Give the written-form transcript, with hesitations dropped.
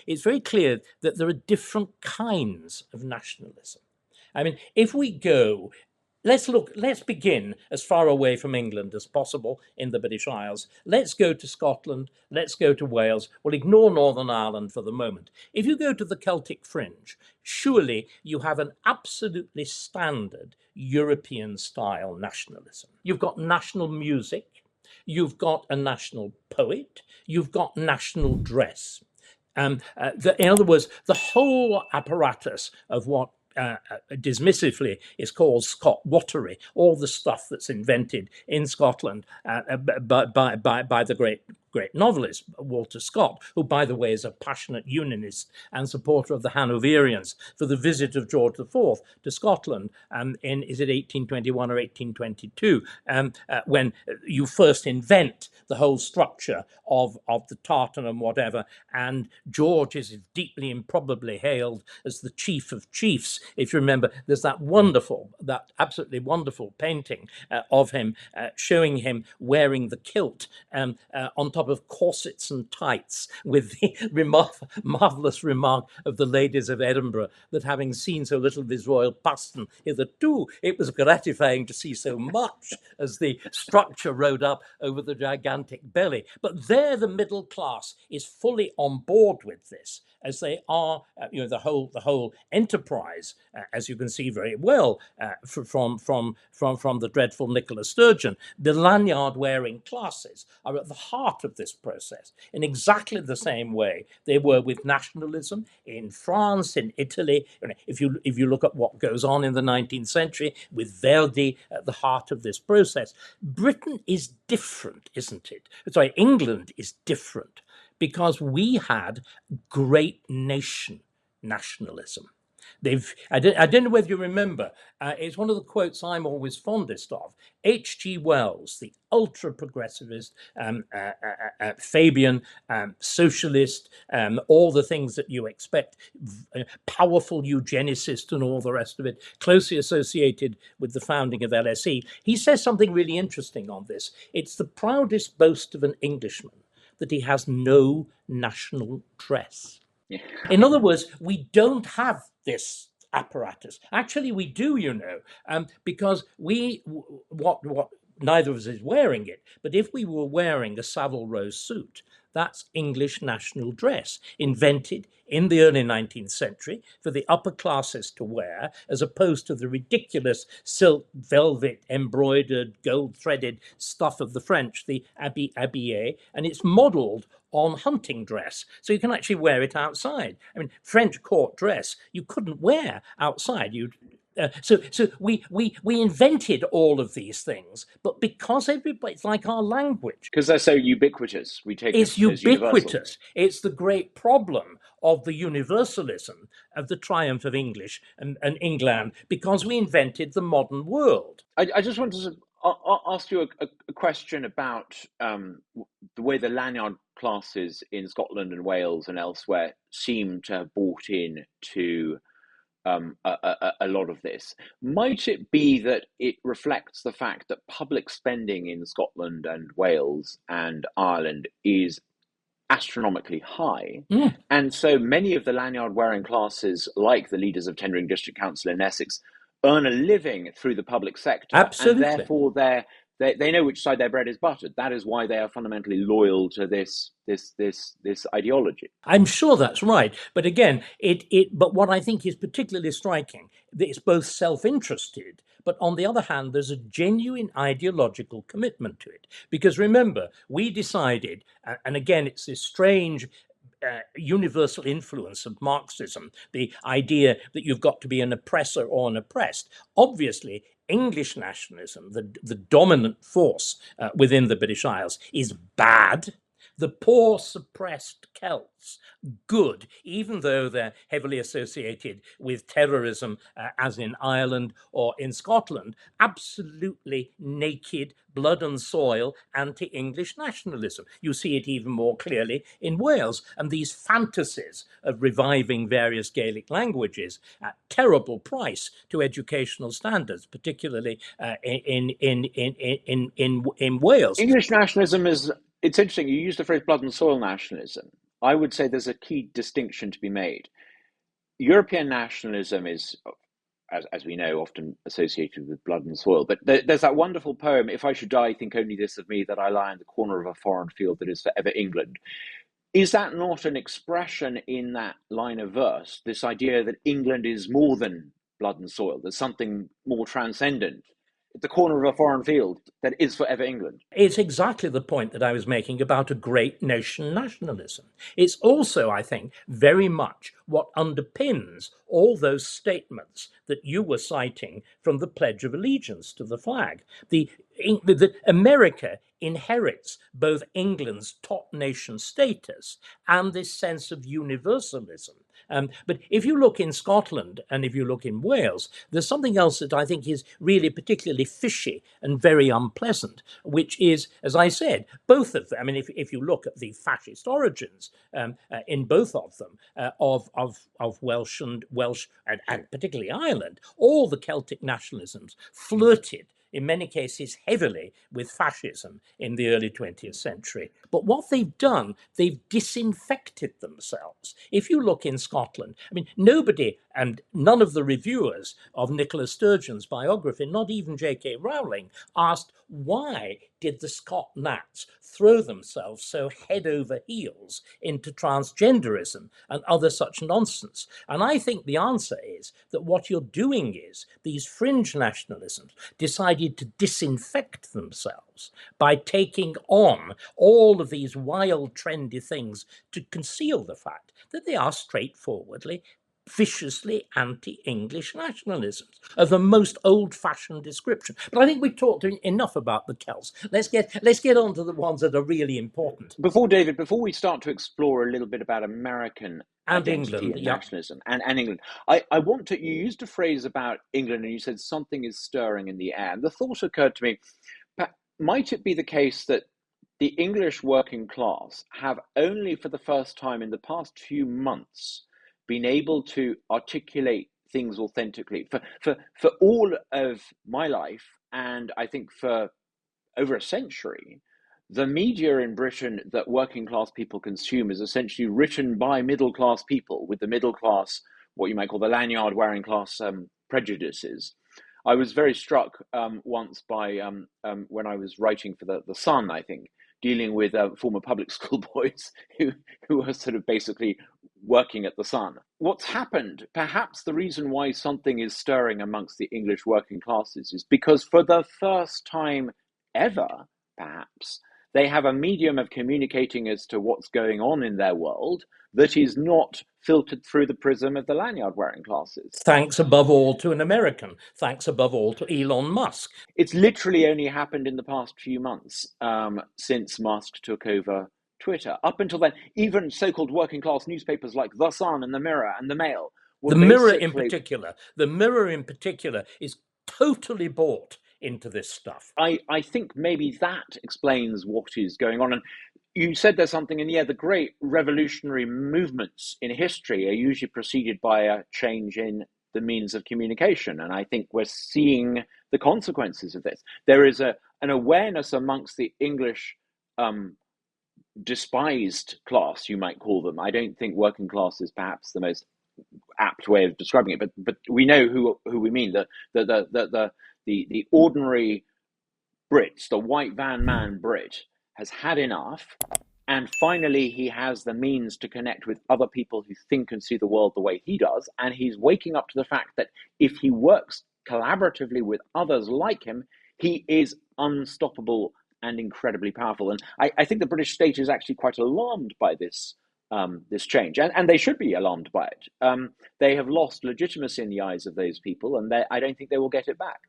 it's very clear that there are different kinds of nationalism. I mean, if we go, let's begin as far away from England as possible in the British Isles. Let's go to Scotland, let's go to Wales. We'll ignore Northern Ireland for the moment. If you go to the Celtic fringe, surely you have an absolutely standard European style nationalism. You've got national music, you've got a national poet, you've got national dress. In other words, the whole apparatus of what dismissively is called Scotwattery, all the stuff that's invented in Scotland by the great novelist Walter Scott, who, by the way, is a passionate unionist and supporter of the Hanoverians, for the visit of George IV to Scotland in, is it 1821 or 1822, when you first invent the whole structure of the tartan and whatever, and George is deeply improbably hailed as the chief of chiefs. If you remember, there's that absolutely wonderful painting of him showing him wearing the kilt on top of corsets and tights, with the marvellous remark of the ladies of Edinburgh that, having seen so little of his royal person hitherto, it was gratifying to see so much as the structure rode up over the gigantic belly. But there the middle class is fully on board with this, as they are, the whole enterprise, as you can see very well from the dreadful Nicola Sturgeon. The lanyard-wearing classes are at the heart of this process in exactly the same way they were with nationalism in France, in Italy. If you look at what goes on in the 19th century with Verdi at the heart of this process, Britain is different, isn't it? Sorry, England is different, because we had great nation nationalism. I don't know whether you remember, it's one of the quotes I'm always fondest of. H.G. Wells, the ultra-progressivist, Fabian, socialist, all the things that you expect, powerful eugenicist and all the rest of it, closely associated with the founding of LSE. He says something really interesting on this. It's the proudest boast of an Englishman that he has no national dress. Yeah. In other words, we don't have this apparatus. Actually, we do, because neither of us is wearing it. But if we were wearing a Savile Row suit, that's English national dress, invented in the early 19th century for the upper classes to wear, as opposed to the ridiculous silk, velvet, embroidered, gold-threaded stuff of the French, the habillé, and it's modelled on hunting dress, so you can actually wear it outside. I mean, French court dress you couldn't wear outside. So we invented all of these things, but because it's like our language, because they're so ubiquitous, we take it's ubiquitous. It's the great problem of the universalism of the triumph of English and England, because we invented the modern world. I just wanted to ask you a question about the way the lanyard classes in Scotland and Wales and elsewhere seem to have bought in to a lot of this. Might it be that it reflects the fact that public spending in Scotland and Wales and Ireland is astronomically high, and so many of the lanyard-wearing classes, like the leaders of Tendring District Council in Essex, earn a living through the public sector. Absolutely. And therefore they know which side their bread is buttered. That is why they are fundamentally loyal to this ideology. I'm sure that's right. But again, but what I think is particularly striking, it's both self-interested, but on the other hand, there's a genuine ideological commitment to it. Because remember, we decided, and again, it's this strange universal influence of Marxism, the idea that you've got to be an oppressor or an oppressed. Obviously, English nationalism, the dominant force within the British Isles, is bad. The poor suppressed Celts, good, even though they're heavily associated with terrorism, as in Ireland or in Scotland. Absolutely naked, blood and soil, anti-English nationalism. You see it even more clearly in Wales. And these fantasies of reviving various Gaelic languages at terrible price to educational standards, particularly in Wales. English nationalism is... It's interesting, you use the phrase blood and soil nationalism. I would say there's a key distinction to be made. European nationalism is, as we know, often associated with blood and soil. But there's that wonderful poem, "If I should die, think only this of me, that I lie in the corner of a foreign field that is forever England." Is that not an expression in that line of verse, this idea that England is more than blood and soil? There's something more transcendent at the corner of a foreign field that is forever England. It's exactly the point that I was making about a great nation nationalism. It's also, I think, very much what underpins all those statements that you were citing from the Pledge of Allegiance to the flag. That America inherits both England's top nation status and this sense of universalism. But if you look in Scotland and if you look in Wales, there's something else that I think is really particularly fishy and very unpleasant, which is, as I said, both of them. I mean, if you look at the fascist origins in both of them, of Welsh and particularly Ireland, all the Celtic nationalisms flirted in many cases heavily with fascism in the early 20th century. But what they've done, they've disinfected themselves. If you look in Scotland, I mean, nobody and none of the reviewers of Nicola Sturgeon's biography, not even J.K. Rowling, asked why did the Scot Nats throw themselves so head over heels into transgenderism and other such nonsense? And I think the answer is that what you're doing is these fringe nationalisms decided to disinfect themselves by taking on all of these wild, trendy things to conceal the fact that they are straightforwardly viciously anti-English nationalisms of the most old-fashioned description. But I think we've talked enough about the Celts. Let's get on to the ones that are really important. Before we start to explore a little bit about American and identity England, and nationalism and England, I want to, you used a phrase about England and you said something is stirring in the air. And the thought occurred to me, might it be the case that the English working class have only for the first time in the past few months been able to articulate things authentically? For all of my life, and I think for over a century, the media in Britain that working class people consume is essentially written by middle class people with the middle class, what you might call the lanyard wearing class, prejudices. I was very struck once by when I was writing for the Sun, I think, dealing with former public school boys who were sort of basically working at the Sun. What's happened, perhaps the reason why something is stirring amongst the English working classes, is because for the first time ever, perhaps, they have a medium of communicating as to what's going on in their world that is not filtered through the prism of the lanyard-wearing classes. Thanks above all to an American. Thanks above all to Elon Musk. It's literally only happened in the past few months since Musk took over Twitter. Up until then, even so-called working class newspapers like The Sun and The Mirror and The Mail were The Mirror in particular is totally bought into this stuff. I think maybe that explains what is going on. And you said there's something in the air. The great revolutionary movements in history are usually preceded by a change in the means of communication. And I think we're seeing the consequences of this. There is an awareness amongst the English despised class, you might call them. I don't think working class is perhaps the most apt way of describing it, but we know who we mean. The ordinary Brits, the white van man Brit, has had enough, and finally he has the means to connect with other people who think and see the world the way he does, and he's waking up to the fact that if he works collaboratively with others like him, he is unstoppable and incredibly powerful. And I think the British state is actually quite alarmed by this change, and they should be alarmed by it. They have lost legitimacy in the eyes of those people, and I don't think they will get it back.